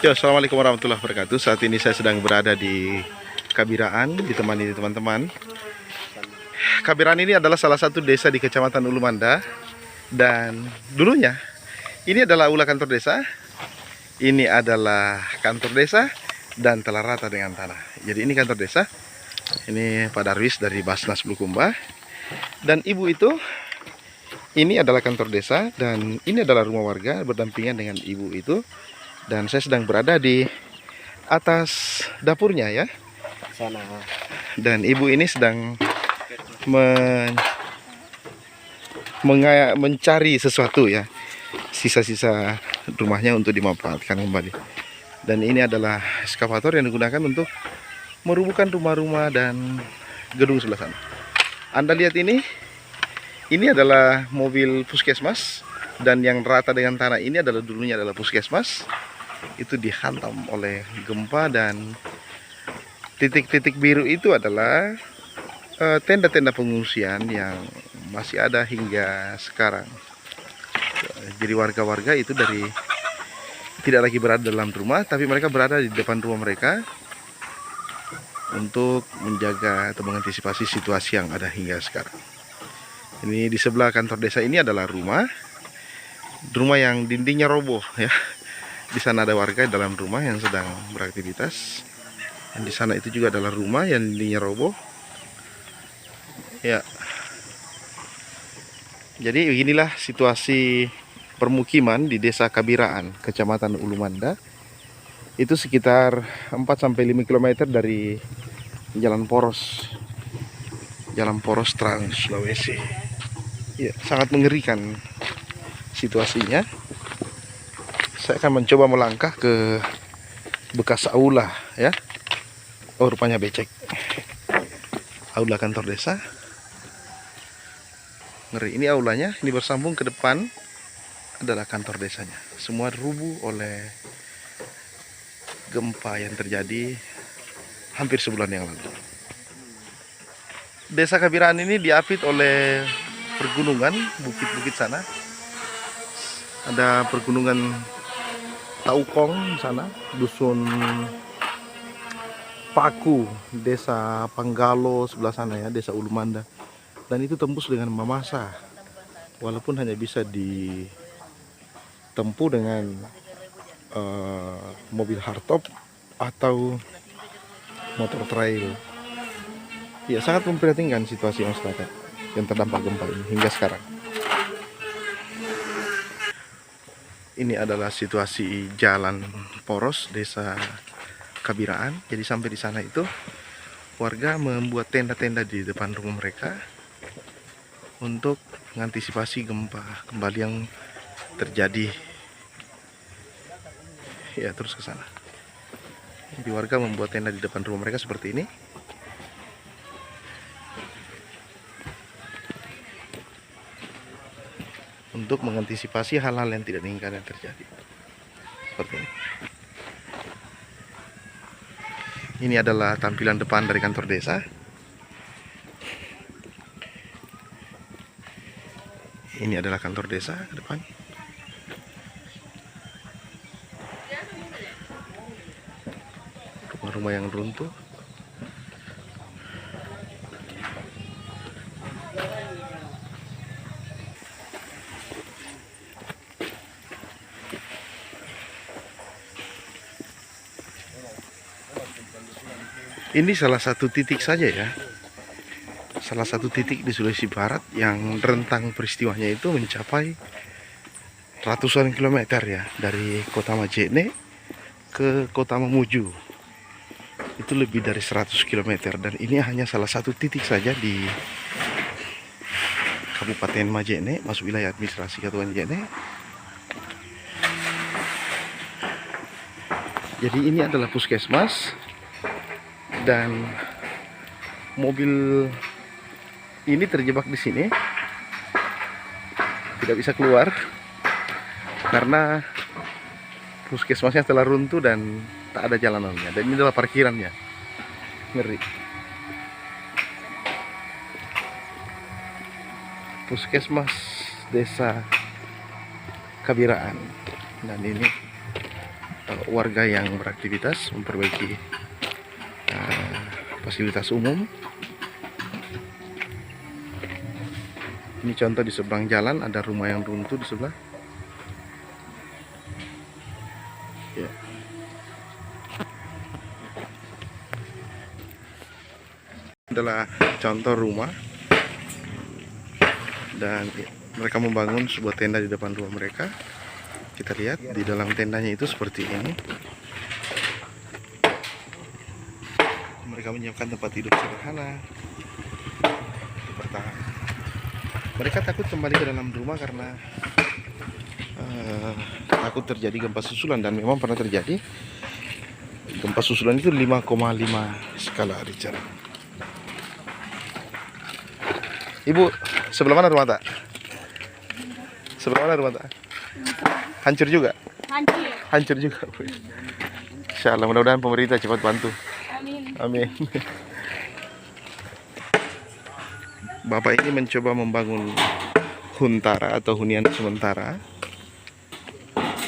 Yo, assalamualaikum warahmatullahi wabarakatuh. Saat ini saya sedang berada di Kabiraan, ditemani teman-teman. Kabiraan ini adalah salah satu desa di Kecamatan Ulumanda. Dan dulunya, ini adalah aula kantor desa. Ini adalah kantor desa dan telah rata dengan tanah. Jadi ini kantor desa. Ini Pak Darwis dari Basnas Bulukumba. Dan ibu itu, ini adalah kantor desa. Dan ini adalah rumah warga berdampingan dengan ibu itu. Dan saya sedang berada di atas dapurnya ya. Sana. Dan ibu ini sedang mencari sesuatu ya. Sisa-sisa rumahnya untuk dimanfaatkan kembali. Dan ini adalah eskavator yang digunakan untuk merubuhkan rumah-rumah dan gedung sebelah sana. Anda lihat ini adalah mobil puskesmas. Dan yang rata dengan tanah ini adalah dulunya adalah puskesmas. Itu dihantam oleh gempa dan titik-titik biru itu adalah tenda-tenda pengungsian yang masih ada hingga sekarang. Jadi warga-warga itu tidak lagi berada dalam rumah, tapi mereka berada di depan rumah mereka untuk menjaga atau mengantisipasi situasi yang ada hingga sekarang. Ini di sebelah kantor desa ini adalah rumah yang dindingnya roboh ya. Di sana ada warga dalam rumah yang sedang beraktivitas. Dan di sana itu juga adalah rumah yang dindingnya roboh. Ya. Jadi beginilah situasi permukiman di Desa Kabiraan, Kecamatan Ulumanda. Itu sekitar 4-5 km dari Jalan Poros. Jalan Poros Trans Sulawesi. Ya, sangat mengerikan situasinya. Saya akan mencoba melangkah ke bekas aula ya. Oh, rupanya becek. Aula kantor desa. Ngeri, ini aulanya, ini bersambung ke depan adalah kantor desanya. Semua rubuh oleh gempa yang terjadi hampir sebulan yang lalu. Desa Kabiraan ini diapit oleh pergunungan, bukit-bukit sana. Ada pergunungan Taukong sana, dusun Paku, desa Panggalo sebelah sana ya, desa Ulumanda. Dan itu tembus dengan Mamasa. Walaupun hanya bisa ditempuh dengan mobil hardtop atau motor trail. Ya, sangat memprihatinkan situasi masyarakat yang terdampak gempa ini hingga sekarang. Ini adalah situasi jalan poros desa Kabiraan. Jadi sampai di sana itu warga membuat tenda-tenda di depan rumah mereka untuk mengantisipasi gempa kembali yang terjadi. Ya, terus ke sana. Jadi warga membuat tenda di depan rumah mereka seperti ini. Untuk mengantisipasi hal-hal yang tidak diinginkan yang terjadi. Seperti ini. Ini adalah tampilan depan dari kantor desa. Ini adalah kantor desa ke depan. Rumah-rumah yang runtuh. Ini salah satu titik saja ya. Salah satu titik di Sulawesi Barat yang rentang peristiwanya itu mencapai ratusan kilometer ya. Dari kota Majene ke kota Mamuju. Itu lebih dari 100 km. Dan ini hanya salah satu titik saja di Kabupaten Majene, masuk wilayah administrasi Kabupaten Majene. Jadi ini adalah puskesmas. Dan mobil ini terjebak di sini, tidak bisa keluar karena puskesmasnya telah runtuh dan tak ada jalanannya. Dan ini adalah parkirannya. Ngeri. Puskesmas Desa Kabiraan. Dan ini warga yang beraktivitas memperbaiki fasilitas umum. Ini contoh di seberang jalan ada rumah yang runtuh di sebelah. Ya. Adalah contoh rumah, dan mereka membangun sebuah tenda di depan rumah mereka. Kita lihat di dalam tendanya itu seperti ini. Mereka menyiapkan tempat tidur sederhana. Bertahan. Mereka takut kembali ke dalam rumah karena takut terjadi gempa susulan, dan memang pernah terjadi gempa susulan itu 5,5 skala Richter. Ibu, sebelah mana rumah tak? Sebelah mana rumah tak? Hancur juga? Hancur. Hancur juga. Insya Allah, mudah-mudahan pemerintah cepat bantu. Amin. Amin. Bapak ini mencoba membangun huntara atau hunian sementara,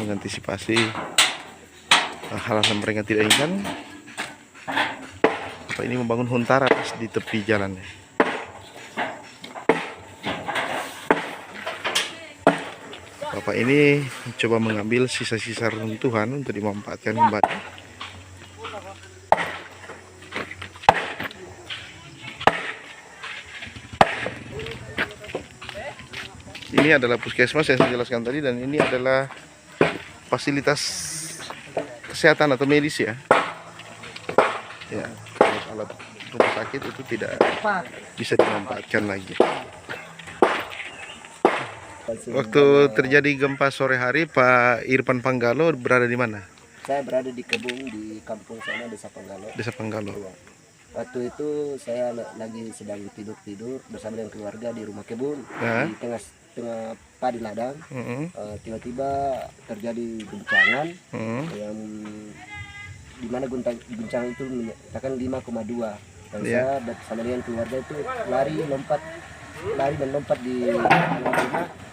mengantisipasi hal-hal yang mereka tidak inginkan. Bapak ini membangun huntara di tepi jalannya. Bapak ini mencoba mengambil sisa-sisa runtuhan untuk dimanfaatkan kembali. Ini adalah puskesmas yang saya jelaskan tadi, dan ini adalah fasilitas kesehatan atau medis ya. Ya, alat rumah sakit itu tidak bisa dimanfaatkan lagi. Waktu terjadi gempa sore hari, Pak Irfan Panggalo berada di mana? Saya berada di Kebun, di kampung sana, Desa Panggalo. Desa Panggalo. Waktu itu saya lagi sedang tidur bersama dengan keluarga di rumah kebun, Nah. di tengah padi ladang. Tiba-tiba terjadi guncangan yang dimana guncangan itu menyatakan 5,2. Dan saya bersama dengan keluarga itu lari dan lompat di rumah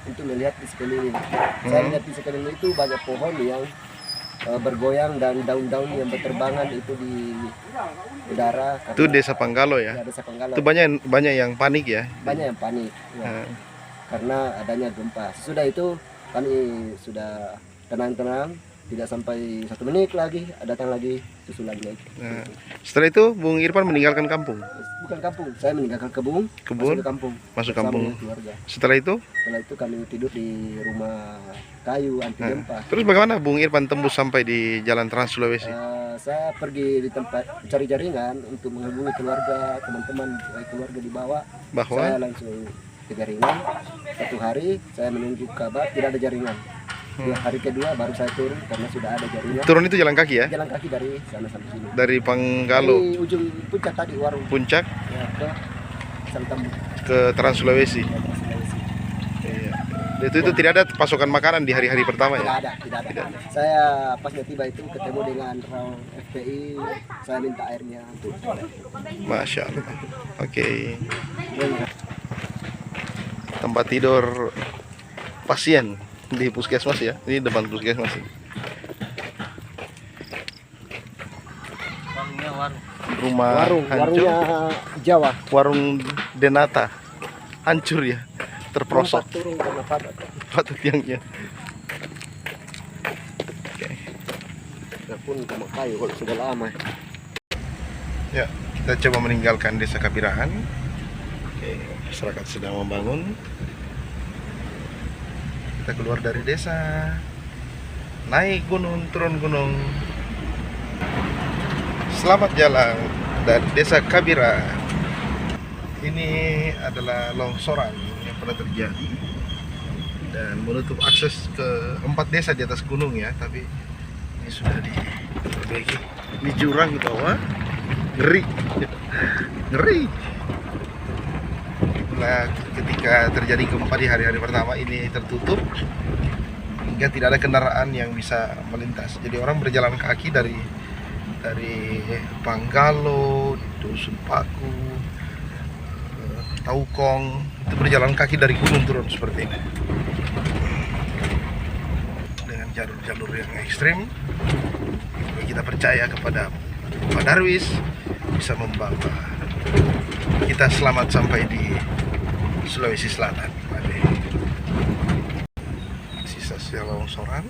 untuk melihat di sekeliling. Saya lihat di sekeliling itu banyak pohon yang bergoyang dan daun-daun yang berterbangan itu di udara. Itu Desa Panggalo ya? Ya, Desa Panggalo. Itu banyak yang panik ya? Banyak yang panik ya, karena adanya gempa. Sesudah itu kami sudah tenang-tenang, tidak sampai 1 menit lagi datang lagi susulan lagi. Nah, setelah itu Bung Irfan meninggalkan kampung? Bukan kampung, saya meninggalkan kebun. Masuk ke kampung. Masuk bersama kampung. dengan keluarga. Setelah itu Kami tidur di rumah kayu anti gempa. terus bagaimana Bung Irfan tembus sampai di Jalan Trans Sulawesi? Saya pergi di tempat cari jaringan untuk menghubungi keluarga, teman-teman keluarga di bawah. Bahwa Saya langsung ke jaringan. 1 hari saya menunggu kabar tidak ada jaringan. Hari kedua baru saya turun karena sudah ada jaringan. turun itu jalan kaki ya? Jalan kaki dari sana sampai sini. Dari Panggalo Dari ujung puncak tadi warung puncak ya, ke Santam ke Trans Sulawesi. Sulawesi. Iya. Itu tidak ada pasokan makanan di hari-hari pertama ya? Tidak ada. Saya pas tiba itu ketemu dengan raw FPI, saya minta airnya untuk Masya Allah. Oke. Tempat tidur pasien di puskesmas ya? Ini depan puskesmas. Rumah hancur. warungnya Jawa. Warung Denata hancur ya, terperosok Turun karena patut tiangnya. pun sama kayu kalau sudah lama. Ya, kita coba meninggalkan Desa Kapirahan. Oke, masyarakat sedang membangun. Kita keluar dari desa, naik gunung, turun gunung. Selamat jalan dari Desa Kabira. Ini adalah longsoran yang pernah terjadi dan menutup akses ke 4 desa di atas gunung ya, tapi ini sudah diperbaiki. Ini jurang ke bawah, ngeri, ngeri. Nah, ketika terjadi gempa di hari-hari pertama ini tertutup hingga tidak ada kendaraan yang bisa melintas. Jadi orang berjalan kaki dari Panggalo, Dusun Paku, Taukong, itu berjalan kaki dari gunung turun seperti ini dengan jalur-jalur yang ekstrim. kita percaya kepada Pak Darwis bisa membawa kita selamat sampai di Sulawesi Selatan. Sisa-sisa longsoran.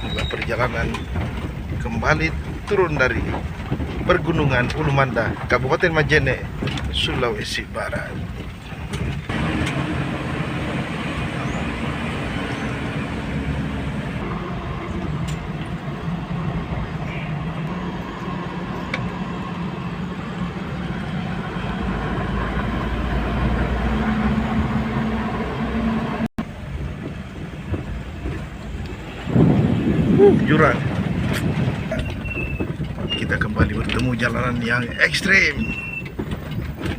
Juga perjalanan kembali turun dari pergunungan Ulu Manda, Kabupaten Majene, Sulawesi Barat. Jurang. Kita kembali bertemu jalanan yang ekstrim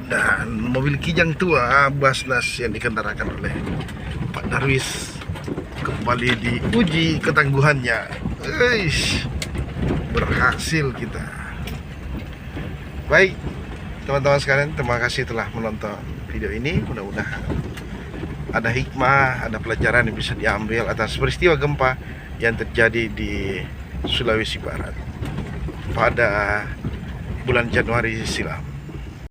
dan mobil kijang tua Basnas yang dikendarakan oleh Pak Darwis kembali diuji ketangguhannya. Eish, berhasil kita. Baik teman-teman sekalian, terima kasih telah menonton video ini. Mudah-mudahan ada hikmah, ada pelajaran yang bisa diambil atas peristiwa gempa yang terjadi di Sulawesi Barat pada bulan Januari silam.